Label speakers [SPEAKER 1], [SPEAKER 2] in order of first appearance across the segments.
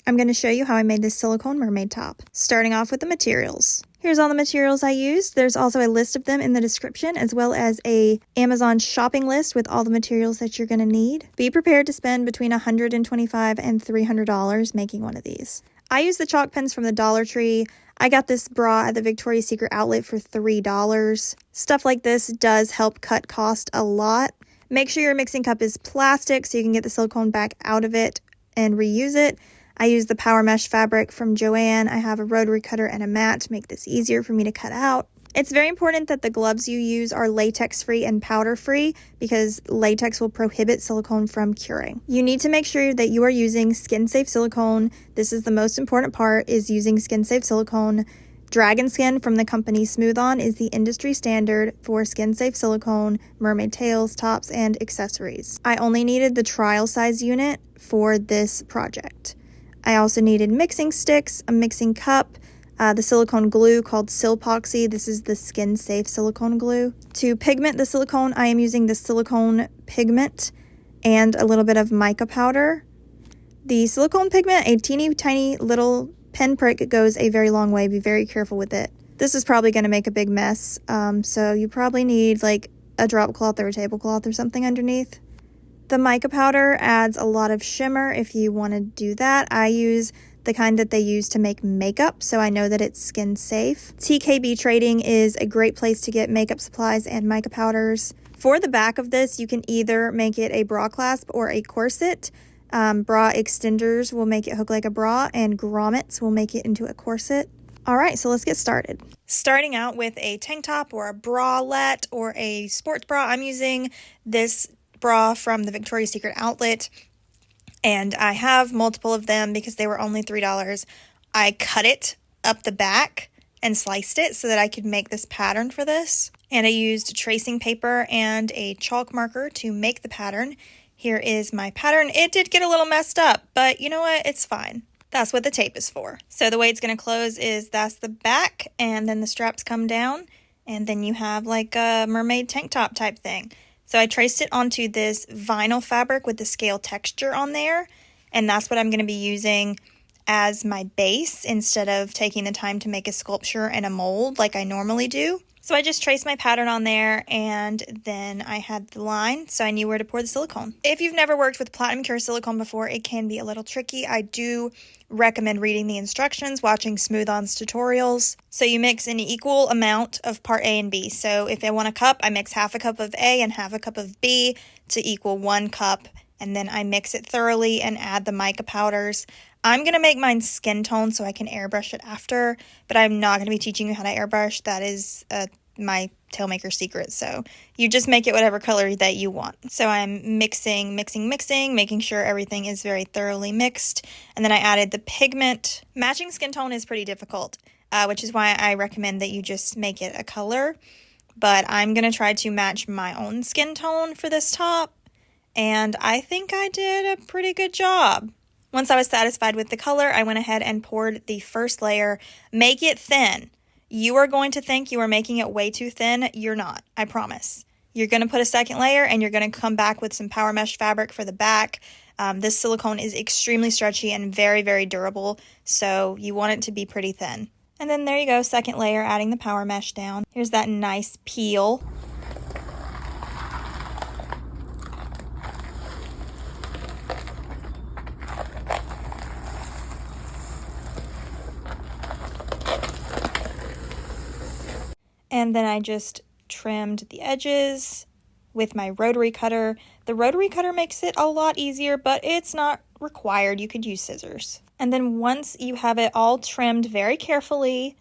[SPEAKER 1] I'm going to show you how I made this silicone mermaid top, starting off with the materials. Here's all the materials I used. There's also a list of them in the description, as well as a Amazon shopping list with all the materials that you're going to need. Be prepared to spend between $125 and $300 making one of these. I use the chalk pens from the Dollar Tree. I got this bra at the Victoria's Secret outlet for $3. Stuff like this does help cut cost a lot. Make sure your mixing cup is plastic so you can get the silicone back out of it and reuse it. I use the power mesh fabric from Joann. I have a rotary cutter and a mat to make this easier for me to cut out. It's very important that the gloves you use are latex free and powder free because latex will prohibit silicone from curing. You need to make sure that you are using skin safe silicone. This is the most important part, is using skin safe silicone. Dragonskin from the company Smooth On is the industry standard for skin safe silicone, mermaid tails, tops, and accessories. I only needed the trial size unit for this project. I also needed mixing sticks, a mixing cup, the silicone glue called silpoxy. This is the skin safe silicone glue. To pigment the silicone, I am using the silicone pigment and a little bit of mica powder. The silicone pigment, a teeny tiny little pen prick, goes a very long way. Be very careful with it. This is probably going to make a big mess, so you probably need like a drop cloth or a tablecloth or something underneath. The mica powder adds a lot of shimmer if you want to do that. I use the kind that they use to make makeup, so I know that it's skin safe. TKB Trading is a great place to get makeup supplies and mica powders. For the back of this, you can either make it a bra clasp or a corset. Bra extenders will make it hook like a bra, and grommets will make it into a corset. All right, so let's get started. Starting out with a tank top or a bralette or a sports bra. I'm using this bra from the Victoria's Secret outlet, and I have multiple of them because they were only $3. I cut it up the back and sliced it so that I could make this pattern for this, and I used tracing paper and a chalk marker to make the pattern. Here is my pattern. It did get a little messed up, but you know what? It's fine. That's what the tape is for. So the way it's going to close is that's the back, and then the straps come down, and then you have like a mermaid tank top type thing. So I traced it onto this vinyl fabric with the scale texture on there, and that's what I'm going to be using as my base instead of taking the time to make a sculpture and a mold like I normally do. So I just traced my pattern on there, and then I had the line, so I knew where to pour the silicone. If you've never worked with platinum cure silicone before, it can be a little tricky. I do recommend reading the instructions, watching Smooth On's tutorials. So you mix an equal amount of part A and B. So if I want a cup, I mix half a cup of A and half a cup of B to equal 1 cup, and then I mix it thoroughly and add the mica powders. I'm going to make mine skin tone so I can airbrush it after, but I'm not going to be teaching you how to airbrush. That is my tailmaker secret, so you just make it whatever color that you want. So I'm mixing, making sure everything is very thoroughly mixed, and then I added the pigment. Matching skin tone is pretty difficult, which is why I recommend that you just make it a color, but I'm going to try to match my own skin tone for this top, and I think I did a pretty good job. Once I was satisfied with the color, I went ahead and poured the first layer. Make it thin. You are going to think you are making it way too thin. You're not, I promise. You're going to put a second layer, and you're going to come back with some power mesh fabric for the back. This silicone is extremely stretchy and very, very durable, so you want it to be pretty thin. And then there you go, second layer, adding the power mesh down. Here's that nice peel. And then I just trimmed the edges with my rotary cutter. The rotary cutter makes it a lot easier, but it's not required. You could use scissors. And then once you have it all trimmed very carefully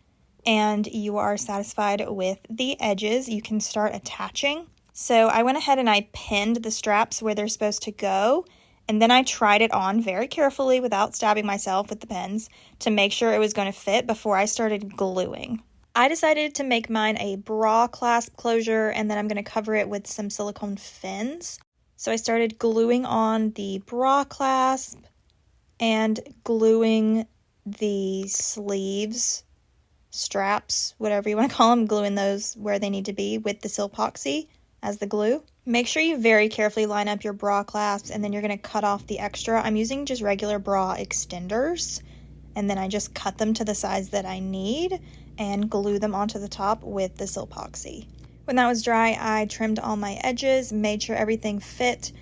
[SPEAKER 1] and you are satisfied with the edges, you can start attaching. So I went ahead and I pinned the straps where they're supposed to go, and then I tried it on very carefully without stabbing myself with the pins to make sure it was going to fit before I started gluing. I decided to make mine a bra clasp closure, and then I'm going to cover it with some silicone fins. So I started gluing on the bra clasp and gluing the sleeves, straps, whatever you want to call them, gluing those where they need to be with the silpoxy as the glue. Make sure you very carefully line up your bra clasps, and then you're going to cut off the extra. I'm using just regular bra extenders, and then I just cut them to the size that I need and glue them onto the top with the silpoxy. When that was dry, I trimmed all my edges, made sure everything fit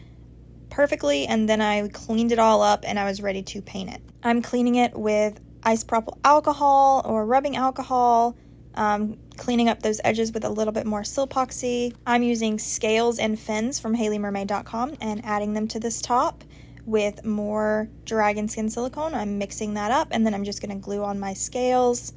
[SPEAKER 1] perfectly, and then I cleaned it all up and I was ready to paint it. I'm cleaning it with isopropyl alcohol or rubbing alcohol, cleaning up those edges with a little bit more silpoxy. I'm using scales and fins from Haleymermaid.com and adding them to this top with more dragonskin silicone. I'm mixing that up, and then I'm just going to glue on my scales.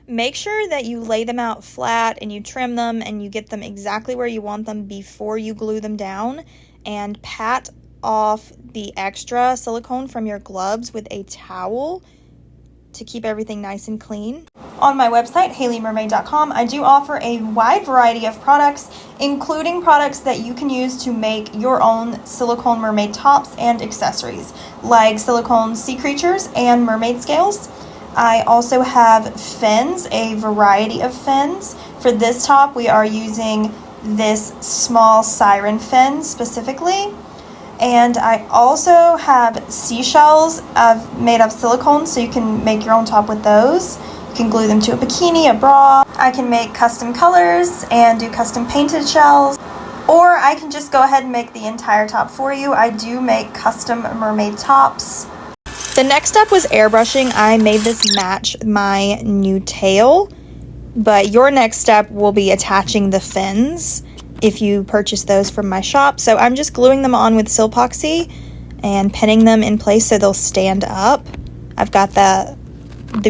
[SPEAKER 1] Make sure that you lay them out flat and you trim them and you get them exactly where you want them before you glue them down, and pat off the extra silicone from your gloves with a towel to keep everything nice and clean. On my website, Haleymermaid.com, I do offer a wide variety of products, including products that you can use to make your own silicone mermaid tops and accessories, like silicone sea creatures and mermaid scales. I also have fins, a variety of fins. For this top, we are using this small siren fin specifically. And I also have seashells made of silicone, so you can make your own top with those. You can glue them to a bikini, a bra. I can make custom colors and do custom painted shells. Or I can just go ahead and make the entire top for you. I do make custom mermaid tops. The next step was airbrushing. I made this match my new tail, but your next step will be attaching the fins if you purchase those from my shop. So I'm just gluing them on with silpoxy and pinning them in place so they'll stand up. I've got the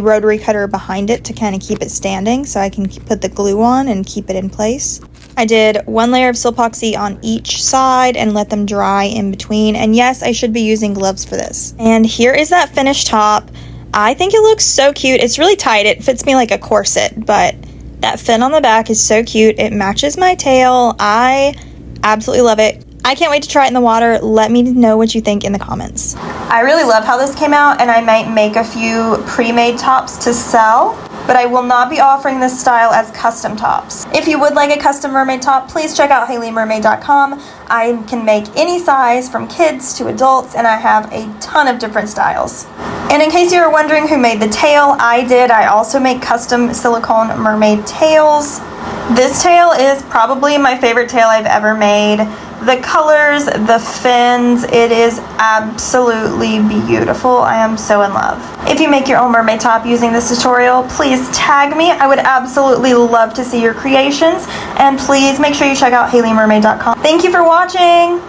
[SPEAKER 1] rotary cutter behind it to kind of keep it standing so I can put the glue on and keep it in place. I did one layer of silpoxy on each side and let them dry in between. And yes, I should be using gloves for this. And here is that finished top. I think it looks so cute. It's really tight. It fits me like a corset, but that fin on the back is so cute. It matches my tail. I absolutely love it. I can't wait to try it in the water. Let me know what you think in the comments. I really love how this came out, and I might make a few pre-made tops to sell, but I will not be offering this style as custom tops. If you would like a custom mermaid top, please check out Haleymermaid.com. I can make any size from kids to adults, and I have a ton of different styles. And in case you were wondering who made the tail, I did. I also make custom silicone mermaid tails. This tail is probably my favorite tail I've ever made. The colors, the fins, it is absolutely beautiful. I am so in love. If you make your own mermaid top using this tutorial, please tag me. I would absolutely love to see your creations. And please make sure you check out Haleymermaid.com. Thank you for watching.